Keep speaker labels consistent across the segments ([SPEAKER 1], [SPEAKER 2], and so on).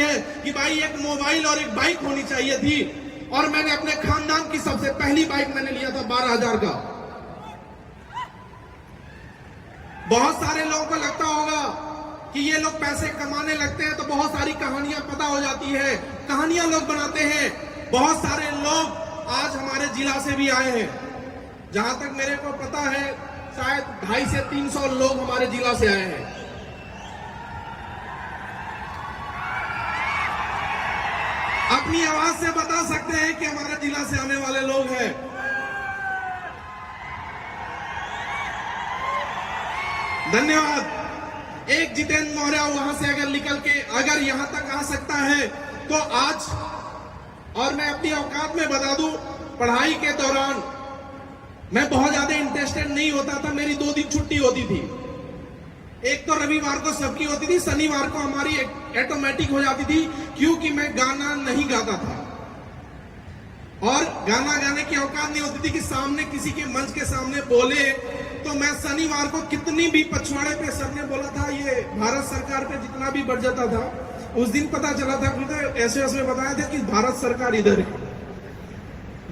[SPEAKER 1] है कि भाई एक मोबाइल और एक बाइक होनी चाहिए थी, और मैंने अपने खानदान की सबसे पहली बाइक मैंने लिया था 12,000 का। बहुत सारे लोगों को लगता होगा कि ये लोग पैसे कमाने लगते हैं तो बहुत सारी कहानियां पता हो जाती है, कहानियां लोग बनाते हैं। बहुत सारे लोग आज हमारे जिला से भी आए हैं, जहां तक मेरे को पता है शायद 250 से 300 लोग हमारे जिला से आए हैं। अपनी आवाज से बता सकते हैं कि हमारे जिला से आने वाले लोग हैं। धन्यवाद। एक जितेंद्र मौर्य वहां से अगर निकल के अगर यहां तक आ सकता है तो आज, और मैं अपनी औकात में बता दूं, पढ़ाई के दौरान मैं बहुत ज्यादा इंटरेस्टेड नहीं होता था। मेरी 2 दिन छुट्टी होती थी, एक तो रविवार को सबकी होती थी, शनिवार को हमारी ऑटोमेटिक हो जाती थी, क्योंकि मैं गाना नहीं गाता था और गाना गाने की औकात नहीं होती थी कि सामने किसी के मंच के सामने बोले। तो मैं शनिवार को कितनी भी पछवाड़े पे सर ने बोला था ये भारत सरकार पे जितना भी बढ़ जाता था, उस दिन पता चला था, क्योंकि ऐसे ऐसे बताया था कि भारत सरकार इधर है।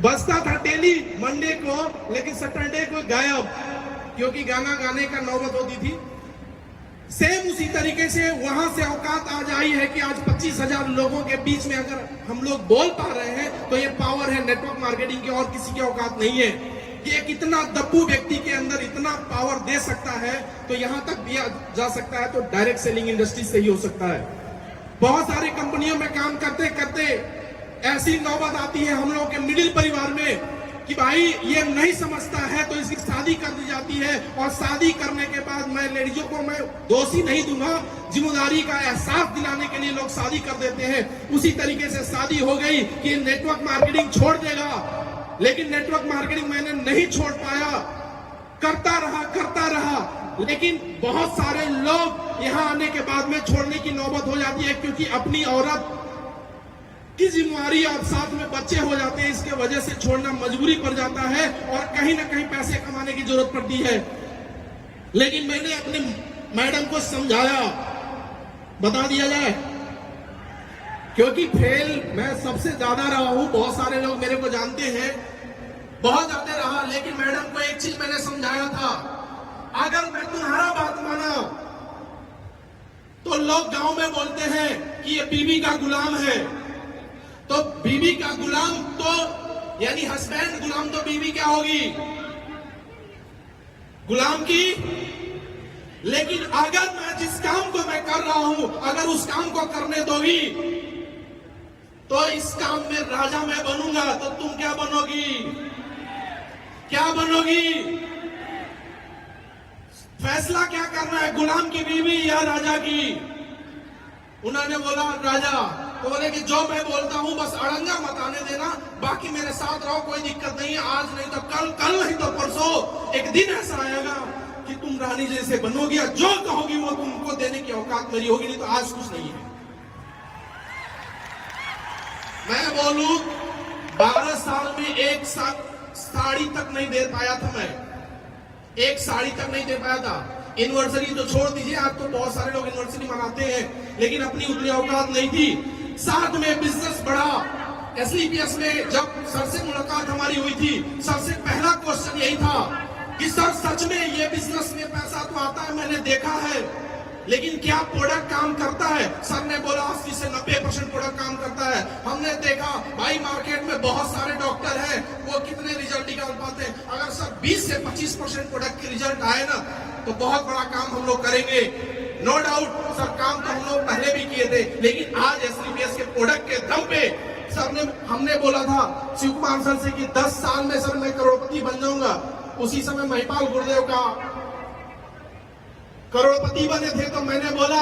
[SPEAKER 1] बजता था डेली मंडे को, लेकिन सैटरडे को गायब, क्योंकि गाना गाने का नौबत होती थी। सेम उसी तरीके से वहां से औकात आज आई है कि आज 25,000 लोगों के बीच में अगर हम लोग बोल पा रहे हैं तो ये पावर है नेटवर्क मार्केटिंग की, और किसी की औकात नहीं है कि एक इतना दब्बू व्यक्ति के अंदर इतना पावर दे सकता है। तो यहां तक दिया जा सकता है तो डायरेक्ट सेलिंग इंडस्ट्री से ही हो सकता है। बहुत सारी कंपनियों में काम करते करते ऐसी नौबत आती है हम लोगों के मिडिल परिवार में कि भाई ये नहीं समझता है तो इसकी शादी कर दी जाती है, और शादी करने के बाद मैं लेडीजों को मैं दोषी नहीं दूंगा, जिम्मेदारी का एहसास दिलाने के लिए लोग शादी कर देते हैं। उसी तरीके से शादी हो गई कि नेटवर्क मार्केटिंग छोड़ देगा, लेकिन नेटवर्क मार्केटिंग मैंने नहीं छोड़ पाया, करता रहा। लेकिन बहुत सारे लोग यहां आने के बाद में छोड़ने की नौबत हो जाती है, क्योंकि अपनी औरत की जिम्मेदारी और साथ में बच्चे हो जाते हैं, इसके वजह से छोड़ना मजबूरी पड़ जाता है और कहीं ना कहीं पैसे कमाने की जरूरत पड़ती है। लेकिन मैंने अपने मैडम को समझाया, बता दिया जाए, क्योंकि फेल मैं सबसे ज्यादा रहा हूं, बहुत सारे लोग मेरे को जानते हैं, बहुत ज्यादा रहा। लेकिन मैडम को एक चीज मैंने समझाया था, अगर मैं तुम्हारा बात माना तो लोग गांव में बोलते हैं कि ये बीवी का गुलाम है, तो बीवी का गुलाम तो यानी हस्बैंड गुलाम, तो बीवी क्या होगी? गुलाम की। लेकिन अगर मैं जिस काम को मैं कर रहा हूं, अगर उस काम को करने दोगी तो इस काम में राजा मैं बनूंगा, तो तुम क्या बनोगी? क्या बनोगी? फैसला क्या करना है, गुलाम की बीवी या राजा की? उन्होंने बोला राजा। तो बोले कि जो मैं बोलता हूं बस अड़ंगा मत आने देना, बाकी मेरे साथ रहो, कोई दिक्कत नहीं है, आज नहीं तो कल, कल नहीं तो परसों एक दिन ऐसा आएगा कि तुम रानी जैसे बनोगी, जो कहोगी वो तुमको देने की औकात मेरी होगी, नहीं तो आज कुछ नहीं है। मैं बोलूं 12 साल में एक साड़ी तक नहीं दे पाया था, मैं एक साड़ी तक नहीं दे पाया था। एनिवर्सरी तो छोड़ दीजिए, आज तो बहुत सारे लोग एनिवर्सरी मनाते हैं, लेकिन अपनी उतनी औकात नहीं थी। साथ में बिजनेस बढ़ा। एसलीपीएस में जब सर से मुलाकात हमारी हुई थी, सबसे पहला क्वेश्चन यही था कि सर सच में ये बिजनेस में पैसा तो आता है, मैंने देखा है, लेकिन क्या प्रोडक्ट काम करता है? सर ने बोला 80 से 90% प्रोडक्ट काम करता है। हमने देखा भाई मार्केट में बहुत सारे डॉक्टर हैं, वो कितने रिजल्ट निकाल पाते हैं? अगर सर 20 से 25% प्रोडक्ट के रिजल्ट आए ना तो बहुत बड़ा काम हम लोग करेंगे। नो डाउट सर, काम तो हम लोग पहले भी किए थे, लेकिन आज एसलीपीएस के प्रोडक्ट के दम पे सर ने हमने बोला था शिव कुमार सर से कि 10 साल में सर मैं करोड़पति बन जाऊंगा। उसी समय महिपाल गुरुदेव का करोड़पति बने थे, तो मैंने बोला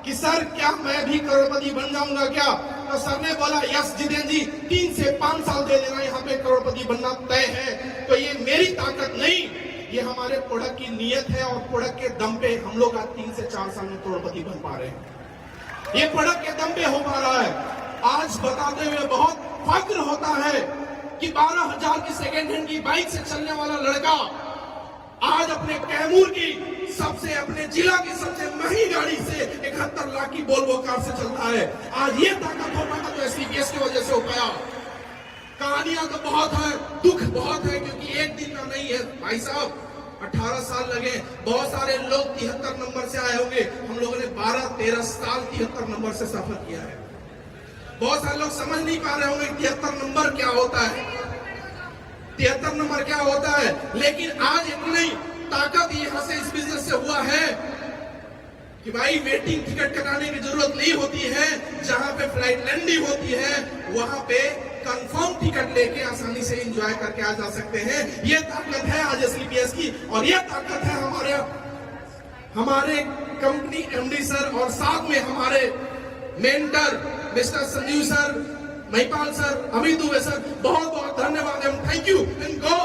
[SPEAKER 1] कि सर क्या मैं भी करोड़पति बन जाऊंगा क्या? तो सर ने बोला यस जितेंद्र जी, 3 से 5 साल दे देना, यहाँ पे करोड़पति बनना तय है। तो ये मेरी ताकत नहीं, ये हमारे प्रोडक्ट की नीयत है, और प्रोडक्ट के दम पे हम लोग आज 3 से 4 साल में करोड़पति बन पा रहे हैं। ये प्रोडक्ट के दम पे हो पा रहा है। आज बताते हुए बहुत फक्र होता है कि 12,000 की सेकेंड हैंड की बाइक से चलने वाला लड़का आज अपने कैमूर की सबसे अपने जिला की सबसे महंगी गाड़ी से 71 लाख की वोल्वो कार से चलता है। आज ये ताकत हो पाया तो एससीपीएस की वजह से हो पाया। कहानियां तो बहुत है, दुख बहुत है, क्योंकि एक दिन का नहीं है भाई साहब, 18 साल लगे। बहुत सारे लोग 73 नंबर से आए होंगे, हम लोगों ने 12-13 साल 73 नंबर से सफर किया है। बहुत सारे लोग समझ नहीं पा रहे होंगे 73 नंबर क्या होता है, 73 नंबर क्या होता है। लेकिन आज इतनी ताकत यहां से इस बिजनेस से हुआ है कि भाई वेटिंग टिकट कटाने की जरूरत नहीं होती है। जहां पे फ्लाइट लैंडिंग होती है वहां पे कंफर्म टिकट लेके आसानी से एंजॉय करके आ जा सकते हैं। ये ताकत है आज एससीपीएस की, और ये ताकत है हमारे कंपनी एमडी सर और साथ में हमारे mentor mister Sanjeev sir, Mahipal sir, Amit Dubey sir, बहुत बहुत धन्यवाद and thank you and go